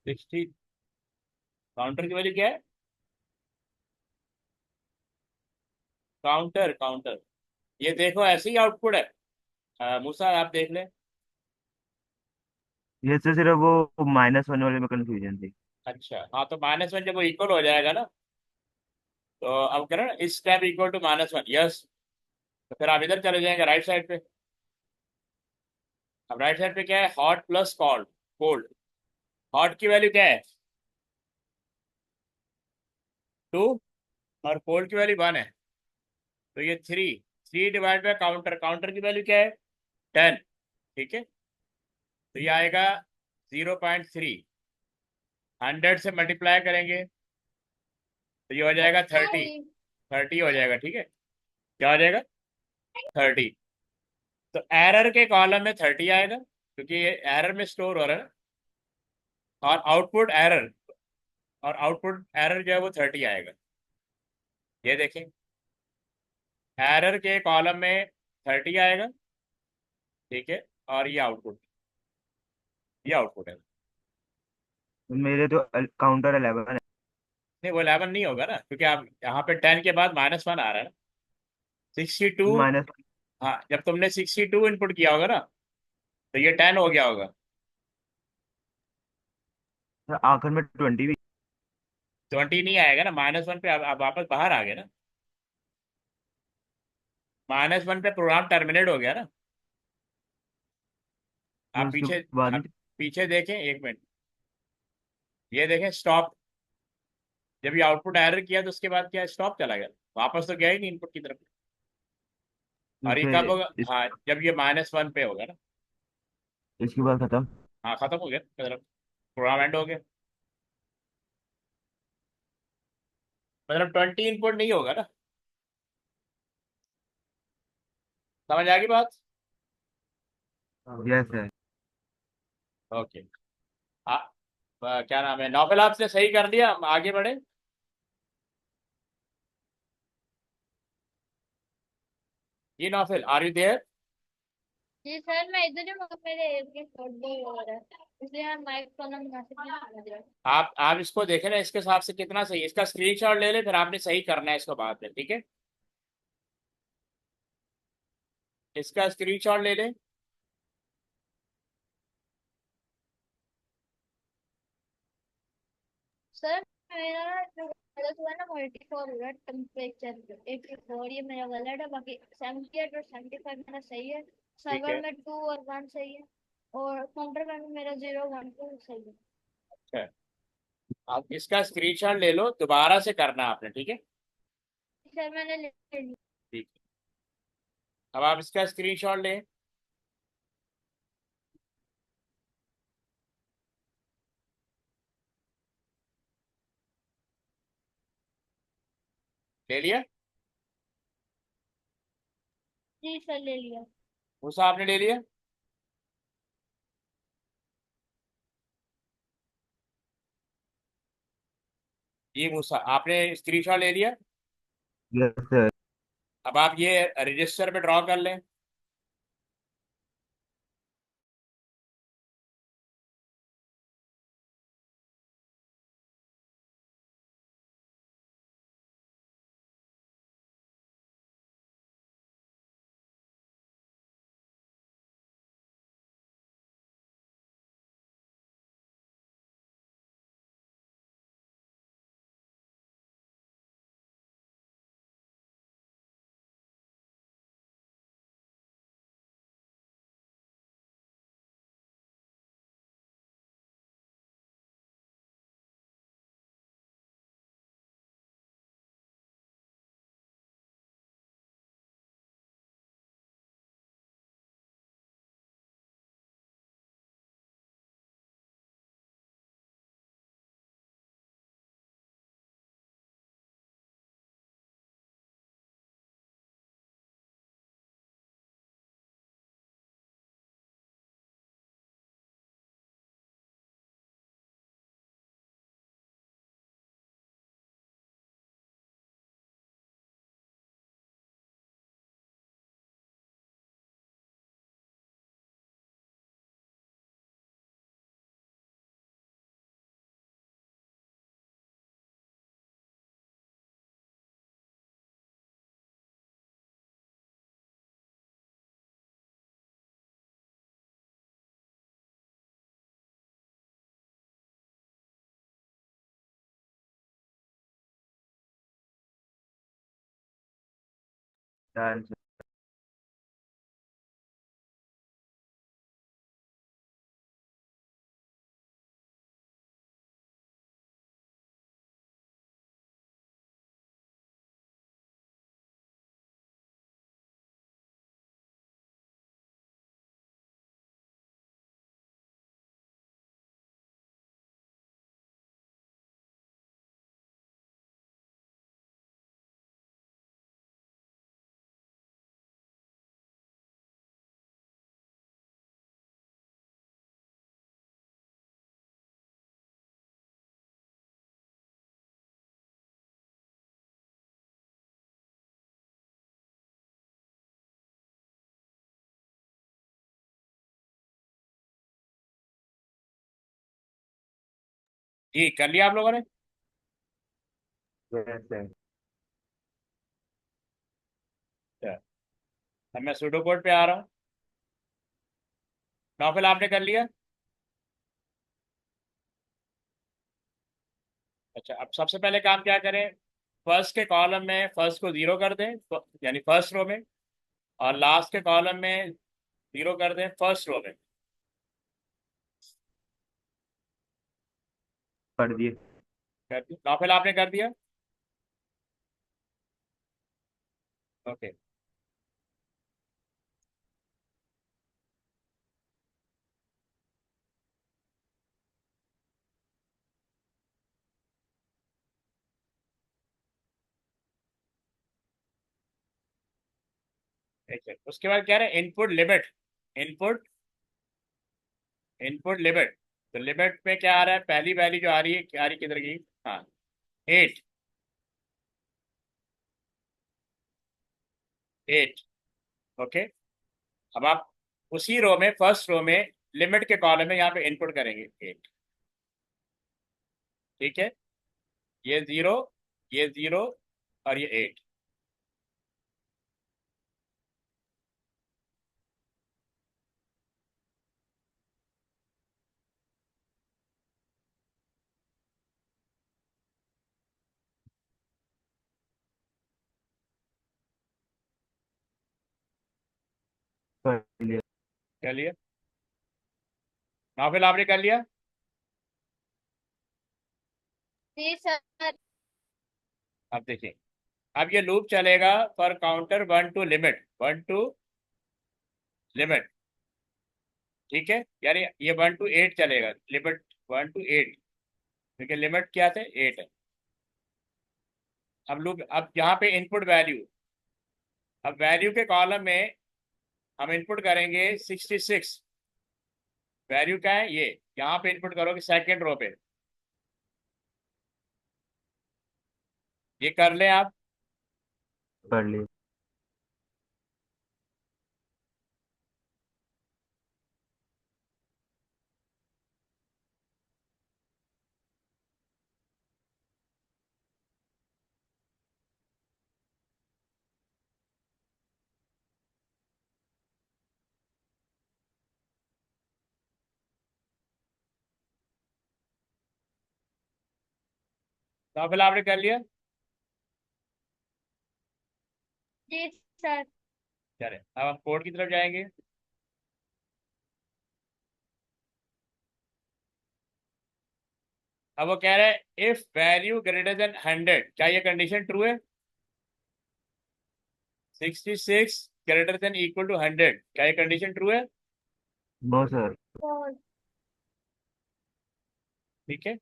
60। Counter की value क्या है? Counter counter. ये देखो ऐसे ही आउटपुट है। मूसा आप देख ले। ये तो सिर्फ वो -1 वाले में कंफ्यूजन थी। अच्छा हाँ, तो -1 जब वो इक्वल हो जाएगा ना, तो अब करें ना, इस स्टेप इक्वल टू -1, यस। तो फिर आप इधर चले जाएंगे राइट साइड पे। अब राइट साइड पे क्या है? Hot plus cold. Cold. Hot की वैल्यू क्या है? 2। और कोल्ड की वैल्यू 1 है। तो ये 3। 3 डिवाइड बाय काउंटर, काउंटर की वैल्यू क्या है? 10। ठीक है। तो ये आएगा 0.3। 100 से मल्टीप्लाई करेंगे तो ये हो जाएगा 30। 30 हो जाएगा, ठीक है। क्या हो जाएगा? 30। तो एरर के कॉलम में 30 आएगा, क्योंकि ये एरर में स्टोर हो रहा है ना। और आउटपुट एरर, और आउटपुट एरर जो है वो 30 आएगा। ये देखें, एरर के कॉलम में 30 आएगा, ठीक है। और ये आउटपुट, ये आउटपुट है। मेरे तो काउंटर 11 है। नहीं, वो 11 नहीं होगा ना, क्योंकि आप यहाँ पे 10 के बाद -1 आ रहा है ना। 62। माइनस। हाँ, जब तुमने 62 इनपुट किया होगा ना, तो ये 10 हो गया होगा। आखिर में 20 भी। 20 नहीं आएगा ना, -1 पे आप वापस बाहर आ गए ना। -1 पे प्रोग्राम टर्मिनेट हो गया ना। तो आप उसके पीछे, बाद आप नहीं। पीछे देखें, एक मिनट। ये देखें स्टॉप। जब ये आउटपुट एरर किया तो उसके बाद क्या, स्टॉप चला गया। वापस तो गया ही नहीं इनपुट की तरफ। और ये फिर कब होगा? इस, हाँ, जब ये -1 पे होगा ना। इसके बाद खत्म। हाँ, खत्म हो गया, मतलब प्रोग्राम एंड हो गया। मतलब 20 इनपुट नहीं होगा ना। समझ आ गई बात? यस है। ओके। क्या नाम है, नौफल आपने सही कर दिया, हम आगे बढ़े। ये नौफल, आर यू देयर? जी सर, मैं इधर ही हूँ, मेरे एयरपोर्ट कोड भी हो रहा है, इसलिए हम माइक को ना मुनासिब नहीं समझ रहे। आप इसको देखें ना, इसके हिसाब से कितना सही है। इसका स्क्रीनशॉट ले ले, फिर आपने सही करना है इसको बाद में, ठीक है। इसका स्क्रीनशॉट ले ले। सर मेरा ना जो गलत हुआ है ना, 84 हुआ टेम्परेचर, 84 ये मेरा गलत है, बाकी 78 और 75 मेरा सही है। ठीक सर्वर है। में 2 और 1 सही है, और काउंटर में भी मेरा 0 1 2 सही है। अच्छा, आप इसका स्क्रीनशॉट ले लो, दोबारा से करना आपने, ठीक है। सर मैंने ले लिया। ठीक है। अब आप इसका स्क्रीनशॉट लें। ले लिया? जी सर ले लिया। मूसा आपने ले लिया? ये मूसा आपने स्क्रीनशॉट ले लिया? यस। अब आप ये रजिस्टर पे ड्रॉ कर लें। Done sir. जी कर लिया आप लोगों ने? Yes sir. अच्छा, अब मैं सूडो कोड पे आ रहा हूँ। नौफिल आपने कर लिया? अच्छा, अब सबसे पहले काम क्या करें? फर्स्ट के कॉलम में फर्स्ट को जीरो कर दें, यानी फर्स्ट रो में, और लास्ट के कॉलम में जीरो कर दें फर्स्ट रो में। कर दिए। कर दिया? नौफिल आपने कर दिया? ओके। एक सेकंड, उसके बाद क्या है? Input limit. Input input limit. तो लिमिट में क्या आ रहा है? पहली वैल्यू जो आ रही है, क्या आ रही, किधर की? हाँ, 8। 8। ओके। अब आप उसी रो में, फर्स्ट रो में, लिमिट के कॉलम में यहाँ पे इनपुट करेंगे 8। ठीक है, ये 0, ये 0, और ये 8। कर लिया। कर लिया? नाफिल आपने कर लिया? जी सर। अब देखिए, अब ये लूप चलेगा for counter 1 to limit, 1 to limit. ठीक है, यानी ये 1 टू 8 चलेगा, लिमिट 1 टू 8, क्योंकि लिमिट क्या थे? 8 है। अब लूप, अब यहाँ पे इनपुट वैल्यू, अब वैल्यू के कॉलम में हम इनपुट करेंगे 66। वैल्यू क्या है? ये यहाँ पे इनपुट करोगे सेकेंड रो पे। ये कर लें आप? कर लिया। तो फिर आपने कर लिया? जी सर। चले, अब हम कोड की तरफ जाएंगे। अब वो कह रहा है इफ वैल्यू ग्रेटर देन 100, क्या ये कंडीशन ट्रू है? 66 ग्रेटर देन इक्वल टू 100, क्या ये कंडीशन ट्रू है? No sir. और ठीक है।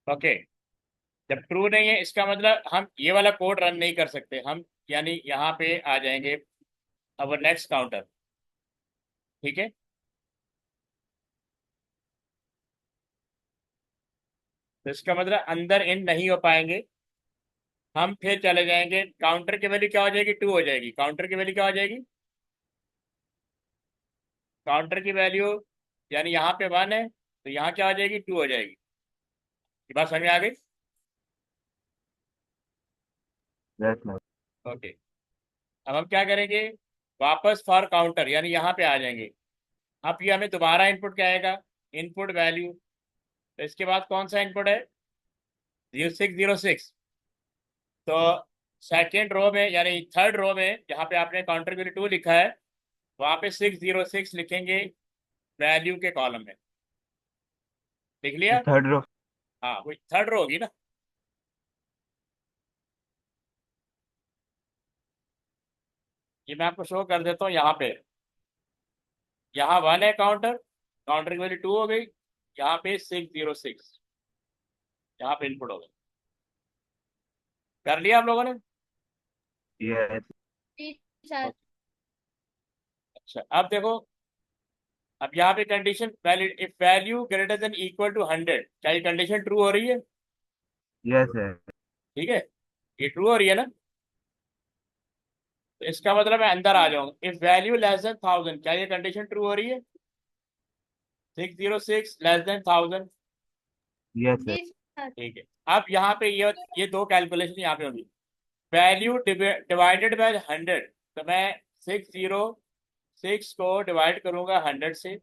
ओके, जब ट्रू नहीं है इसका मतलब हम ये वाला कोड रन नहीं कर सकते हम, यानी यहाँ पे आ जाएंगे अब नेक्स्ट काउंटर। ठीक है, तो इसका मतलब अंदर इन नहीं हो पाएंगे हम। फिर चले जाएंगे, काउंटर की वैल्यू क्या हो जाएगी? 2 हो जाएगी। काउंटर की वैल्यू क्या हो जाएगी? काउंटर की वैल्यू, यानी यहाँ पे 1 है, तो यहाँ क्या हो जाएगी? 2 हो जाएगी। ये बात समझ में आ गई? Yes sir. ओके, अब हम क्या करेंगे, वापस फॉर काउंटर यानी यहाँ पे आ जाएंगे। अब ये हमें दोबारा इनपुट क्या आएगा, इनपुट वैल्यू। तो इसके बाद कौन सा इनपुट है, 0606। तो सेकेंड रो में यानी थर्ड रो में जहाँ पे आपने काउंटर वैल्यू 2 लिखा है, वहाँ पे 606 लिखेंगे वैल्यू के कॉलम में। लिख लिया? Third row. हाँ, वही थर्ड रो होगी ना। ये मैं आपको शो कर देता हूँ यहाँ पे। यहाँ 1 है काउंटर, काउंटर की वैल्यू 2 हो गई। यहाँ पे 606 यहाँ पे इनपुट हो गई। कर लिया आप लोगों ने? यस। जी सर। अच्छा, अब देखो, अब यहाँ पे condition valid, if value greater than equal to 100, क्या ये कंडीशन ट्रू हो रही है? Yes sir. ठीक है, ये ट्रू हो रही है ना। तो इसका मतलब मैं अंदर आ जाऊंगा। इफ वैल्यू लेस देन 1000, क्या ये कंडीशन ट्रू हो रही है? 606 लेस देन 1000। Yes sir. जी सर। ठीक है, अब यहाँ पे ये दो कैलकुलेशन यहाँ पे होगी। वैल्यू डिवाइडेड बाय 100, तो मैं 606 को डिवाइड करूंगा 100 से।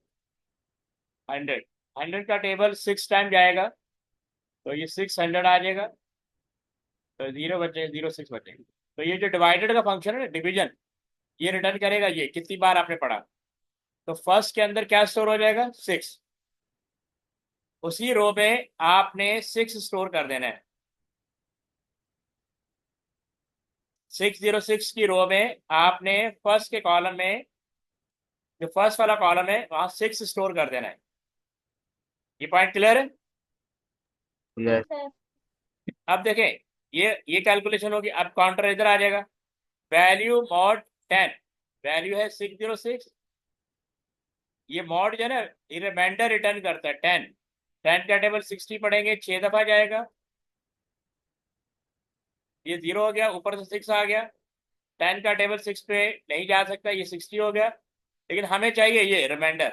100 100 का टेबल 6 टाइम जाएगा, तो ये 600 आ जाएगा। तो 0 बचेगा, 06 बचेगा। तो ये जो डिवाइडेड का फंक्शन है ना, डिवीजन, ये रिटर्न करेगा। ये कितनी बार आपने पढ़ा? तो फर्स्ट के अंदर क्या स्टोर हो जाएगा, 6। उसी रो में आपने 6 स्टोर कर देना है। 606 की रो में आपने फर्स्ट के कॉलम में, जो फर्स्ट वाला कॉलम है वहां 6 स्टोर कर देना है। ये पॉइंट क्लियर है? जी यस। सर। अब देखें, ये कैलकुलेशन होगी। अब काउंटर इधर आ जाएगा, वैल्यू मॉड 10, वैल्यू है 606। ये मॉड जो है ना, ये रिमाइंडर रिटर्न करता है 10। 10 का टेबल 60 पढ़ेंगे, 6 दफा जाएगा। ये 0 हो गया, ऊपर से 6 आ गया। 10 का टेबल 6 पे नहीं जा सकता, ये 60 हो गया। लेकिन हमें चाहिए ये रिमाइंडर,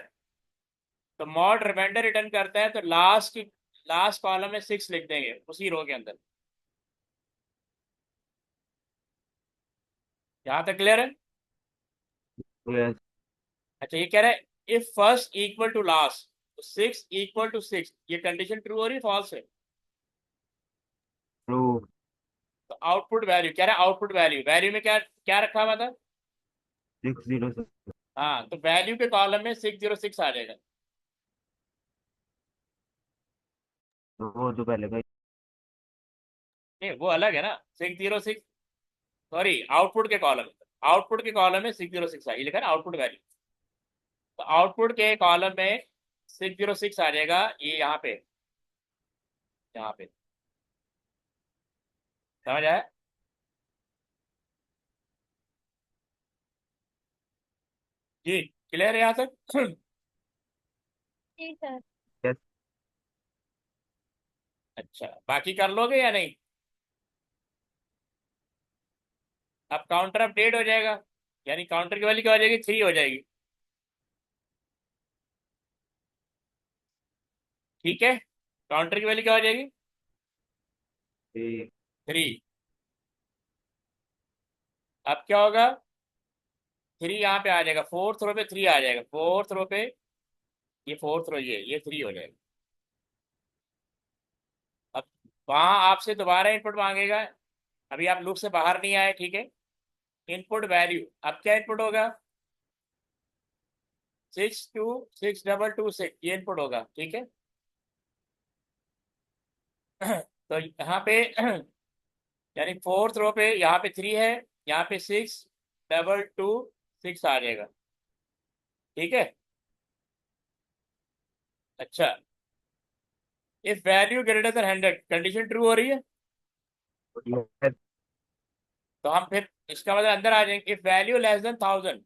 तो मॉड रिमाइंडर रिटर्न करता है। तो लास्ट कॉलम में 6 लिख देंगे उसी रो के अंदर। यहाँ तक क्लियर है? यस। अच्छा, ये कह रहा है if first equal to last, तो 6 इक्वल टू 6, ये कंडीशन ट्रू हो रही है फॉल्स है? ट्रू। तो आउटपुट वैल्यू कह रहा है, आउटपुट वैल्यू, वैल्यू में क्या क्या रखा हुआ था? 606। हाँ, तो वैल्यू के कॉलम में 606 आ जाएगा। वो तो पहले का। नहीं, वो अलग है ना, 606। सॉरी, आउटपुट के कॉलम में 606 ये लिखा है ना, आउटपुट वैल्यू। तो आउटपुट के कॉलम में 606 आ जाएगा, ये यहाँ पे, यहाँ पे। समझ आया? जी, क्लियर है यहाँ तक? जी सर। यस। अच्छा, बाकी कर लोगे या नहीं? अब काउंटर अपडेट हो जाएगा, यानी काउंटर की वैल्यू क्या हो जाएगी, 3 हो जाएगी। ठीक है, काउंटर की वैल्यू क्या हो जाएगी, 3। अब क्या होगा, 3 यहाँ पे आ जाएगा, फोर्थ रो पे 3 आ जाएगा, फोर्थ रो पे, ये फोर्थ रो, ये 3 हो जाएगा। अब वहां आपसे दोबारा इनपुट मांगेगा। अभी आप लूप से बाहर नहीं आए, ठीक है। इनपुट वैल्यू, अब क्या इनपुट होगा, 626226, ये इनपुट होगा, ठीक है। तो यहाँ पे यानी फोर्थ रो पे यहाँ पे 3 है, यहाँ पे 6226 आ जाएगा, ठीक है। अच्छा, if value greater then 100, condition true हो रही है। यस। तो हम फिर इसका मतलब अंदर आ जाएंगे। इफ वैल्यू लेस देन 1000,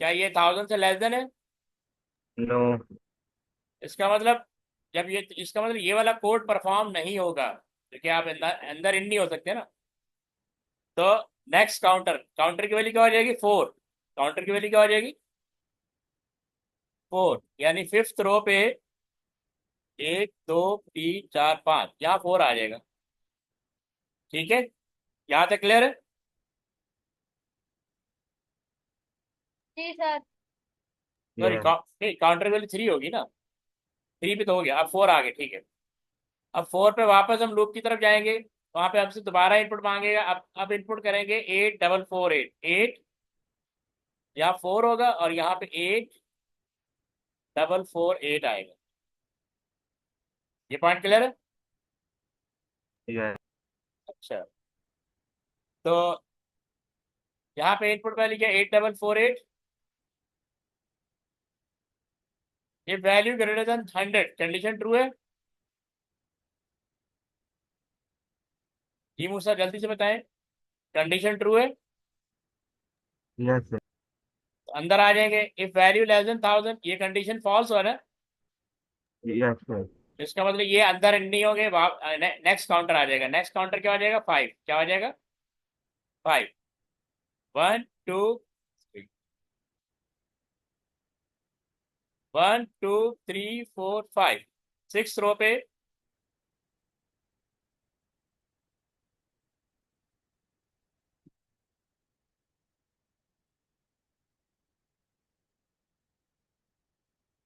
क्या ये 1000 से लेस देन है? नो। इसका मतलब, जब ये, इसका मतलब ये वाला कोड परफॉर्म नहीं होगा, क्योंकि आप अंदर अंदर इन नहीं हो सकते ना। तो नेक्स्ट काउंटर, काउंटर की वैल्यू क्या हो जाएगी, 4। काउंटर की वैल्यू क्या हो जाएगी, 4, यानी फिफ्थ रो पे 1 2 3 4 5, यहाँ 4 आ जाएगा। ठीक है, यहाँ तक क्लियर है? जी सर। सॉरी, यस नहीं, काउंटर वैल्यू 3 होगी ना, 3 पे तो हो गया, अब 4 आ गए। ठीक है, अब 4 पे वापस हम लूप की तरफ जाएंगे, वहां पे हमसे दोबारा इनपुट मांगेगा। अब इनपुट करेंगे 8448, 8, यहाँ 4 होगा और यहाँ पे 8448 आएगा। ये पॉइंट क्लियर है? यस अच्छा, तो यहाँ पे इनपुट वैल्यू क्या, 8448। ये value greater then 100, condition true है? जी मूसा, जल्दी से बताएं, कंडीशन ट्रू है? यस तो अंदर आ जाएंगे, इफ वैल्यू लेस देन 1000, ये कंडीशन फॉल्स हो ना, यस सर। इसका मतलब ये अंदर नहीं होंगे। नेक्स्ट काउंटर आ जाएगा, नेक्स्ट काउंटर क्या हो जाएगा, 5, क्या हो जाएगा, 5, 1 2 3, 1 2 3 4 5, 6 रो पे।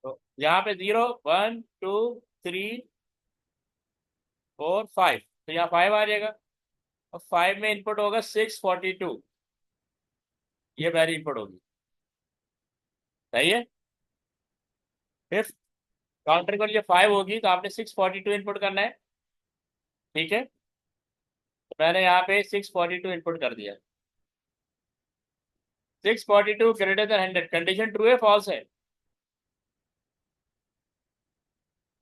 तो यहाँ पे 0 1 2 3 4 5, तो यहाँ 5 आ जाएगा। और 5 में इनपुट होगा 642, ये वैल्यू इनपुट होगी। सही है, फिर काउंटर के लिए 5 होगी तो आपने 642 इनपुट करना है। ठीक है, तो मैंने यहाँ पे 642 इनपुट कर दिया। 642 ग्रेटर देन 100, कंडीशन ट्रू है फॉल्स है?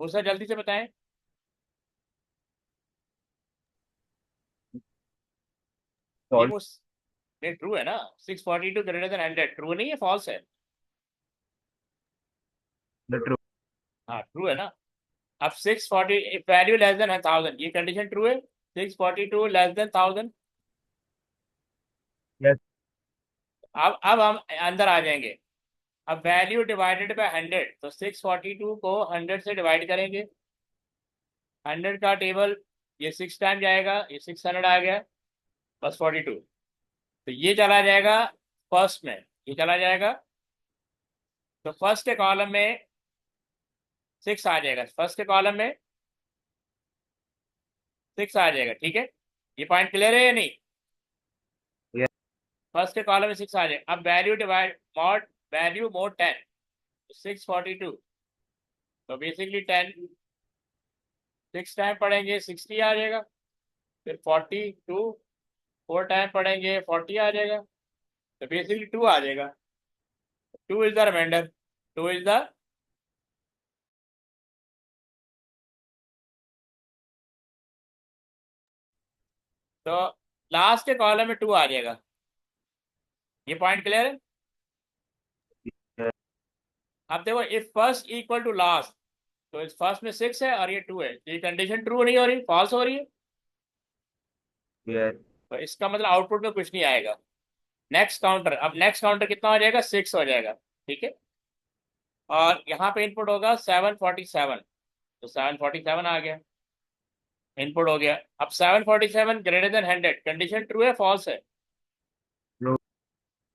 दूसरा जल्दी से बताएं। ये फॉल्स। मुझ ये ट्रू है ना, 642 ग्रेटर देन 100 ट्रू नहीं है, फॉल्स है? The true. हाँ ट्रू है ना। अब 640 वैल्यू लेस देन 1000, ये कंडीशन ट्रू है? 642 लेस देन 1000। यस अब हम अंदर आ जाएंगे। अब वैल्यू डिवाइडेड बाय 100, तो 642 को 100 से डिवाइड करेंगे। 100 का टेबल, ये 6 टाइम जाएगा, ये 600 आ गया, बस 42। तो ये चला जाएगा फर्स्ट में, ये चला जाएगा, तो फर्स्ट के कॉलम में 6 आ जाएगा, फर्स्ट के कॉलम में 6 आ जाएगा। ठीक है, ये पॉइंट क्लियर है या नहीं? यस फर्स्ट के कॉलम में 6 आ जाएगा। अब value divide mod, value mode 10, 642, तो बेसिकली 10 6 टाइम पढ़ेंगे 60 आ जाएगा, फिर 42 4 टाइम पढ़ेंगे 40 आ जाएगा, तो बेसिकली 2 आ जाएगा। 2 is the reminder, 2 is the, तो लास्ट के कॉलम में 2 आ जाएगा। ये पॉइंट क्लियर है? अब देखो, if first equal to last, तो इस फर्स्ट में 6 है और ये 2 है, ये कंडीशन ट्रू नहीं हो रही, फॉल्स हो रही है। यस तो इसका मतलब आउटपुट में कुछ नहीं आएगा। नेक्स्ट काउंटर, अब नेक्स्ट काउंटर कितना हो जाएगा, 6 हो जाएगा। ठीक है, और यहाँ पे इनपुट होगा 747, तो 747 आ गया, इनपुट हो गया। अब 747 ग्रेटर देन 100, कंडीशन ट्रू है फॉल्स है? ट्रू।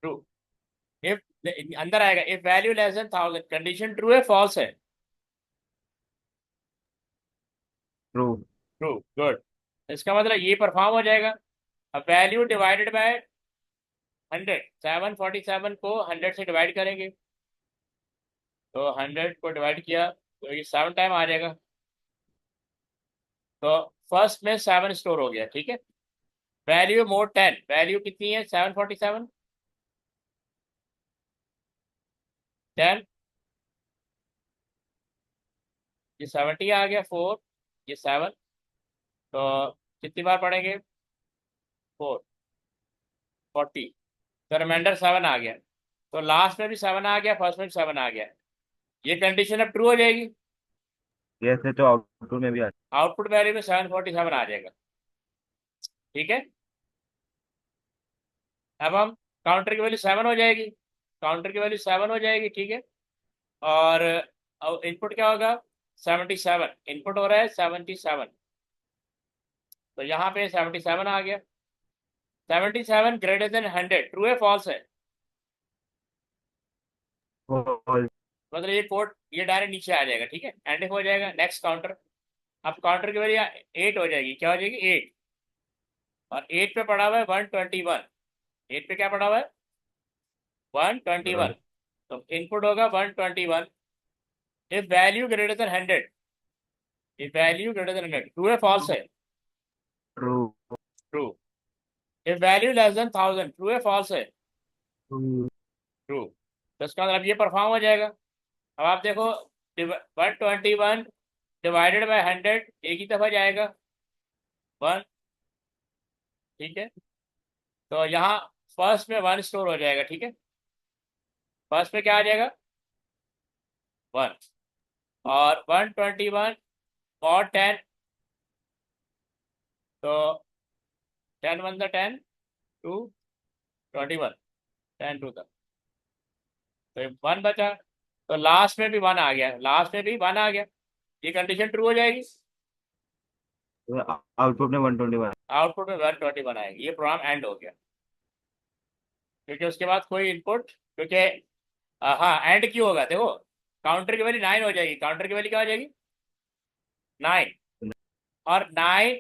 ट्रू। इफ अंदर आएगा, if value less than 1000, condition true है फॉल्स है? ट्रू। True, good. इसका मतलब ये परफॉर्म हो जाएगा। अब वैल्यू डिवाइडेड बाय 100, 747 को 100 से डिवाइड करेंगे, तो 100 को डिवाइड किया तो ये 7 टाइम आ जाएगा, तो फर्स्ट में 7 स्टोर हो गया। ठीक है, वैल्यू मोड 10, वैल्यू कितनी है, 747, 10, ये 70 आ गया, 4, ये 7, तो कितनी बार पढ़ेंगे, 4, 40, तो रिमाइंडर 7 आ गया। तो लास्ट में भी 7 आ गया, फर्स्ट में भी 7 आ गया, ये कंडीशन अब ट्रू हो जाएगी। यस है तो आउटपुट में भी आ। आउटपुट वैल्यू में 747 आ जाएगा। ठीक है, अब हम काउंटर की वैल्यू 7 हो जाएगी, काउंटर की वैल्यू 7 हो जाएगी। ठीक है, और इनपुट क्या होगा, 77, इनपुट हो रहा है 77, तो यहाँ पे 77 आ गया। 77 ग्रेटर देन 100, ट्रू है फॉल्स है? false, मतलब ये कोड ये डायरेक्ट नीचे आ जाएगा, ठीक है, एंड हो जाएगा। नेक्स्ट काउंटर, अब काउंटर की वैल्यू 8 हो जाएगी, क्या हो जाएगी 8, और 8 पे पड़ा हुआ है 121, 8 पे क्या पड़ा हुआ है 121, तो इनपुट होगा 121। If value greater then 100, if value greater then 100, true है फॉल्स है? true, true. If value less than 1000, true है फॉल्स है? true, true. तो इसका मतलब ये परफॉर्म हो जाएगा। अब आप देखो 121 डिवाइडेड बाय 100 एक ही दफा जाएगा 1, ठीक है, तो यहाँ फर्स्ट में 1 स्टोर हो जाएगा, ठीक है, फर्स्ट में क्या आ जाएगा 1, और 121 और 10, तो 10 1 द 10, 2 21, 10 2 द, तो 1 बचा, तो लास्ट में भी 1 आ गया, लास्ट में भी 1 आ गया, ये कंडीशन ट्रू हो जाएगी। आउटपुट में 121, आउटपुट में 121 आएगी, ये प्रोग्राम एंड हो गया, क्योंकि उसके बाद कोई इनपुट, क्योंकि हाँ एंड क्यों होगा, देखो काउंटर की वैल्यू 9 हो जाएगी, काउंटर की वैल्यू क्या हो जाएगी 9, और 9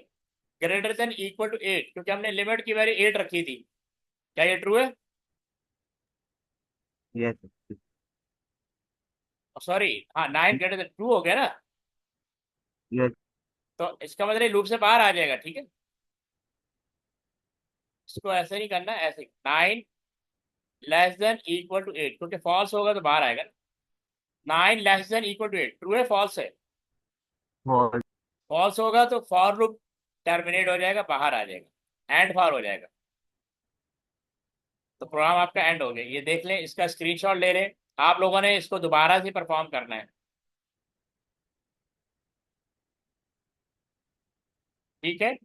ग्रेटर देन इक्वल टू 8, क्योंकि हमने लिमिट की वैल्यू 8 रखी थी, क्या ये ट्रू है? yes, सॉरी, हाँ 9 ग्रेटर देन, ट्रू हो गया ना, yes, तो इसका मतलब लूप से बाहर आ जाएगा, ठीक है, इसको ऐसे नहीं करना, ऐसे 9 लेस देन इक्वल टू 8, क्योंकि फॉल्स होगा तो बाहर आएगा, 9 less than equal to 8, true है फॉल्स है? false, फॉल्स होगा तो फॉर लूप टर्मिनेट हो जाएगा, बाहर आ जाएगा, एंड फॉर हो जाएगा, तो प्रोग्राम आपका एंड हो गया। ये देख लें, इसका स्क्रीनशॉट ले लें, आप लोगों ने इसको दोबारा से परफॉर्म करना है, ठीक है,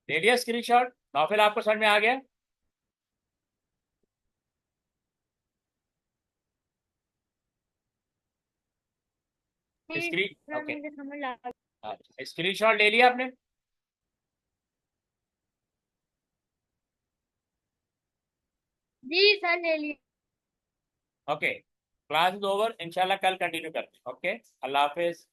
ले लिया स्क्रीनशॉट, नौफिल आपको समझ में आ गया? स्क्रीन ओके, मुझे समझ आ स्क्रीनशॉट ले लिया आपने? जी सर ले लिया। ओके, क्लास इज ओवर, इंशाल्लाह कल कंटिन्यू करते हैं, ओके, अल्लाह हाफिज।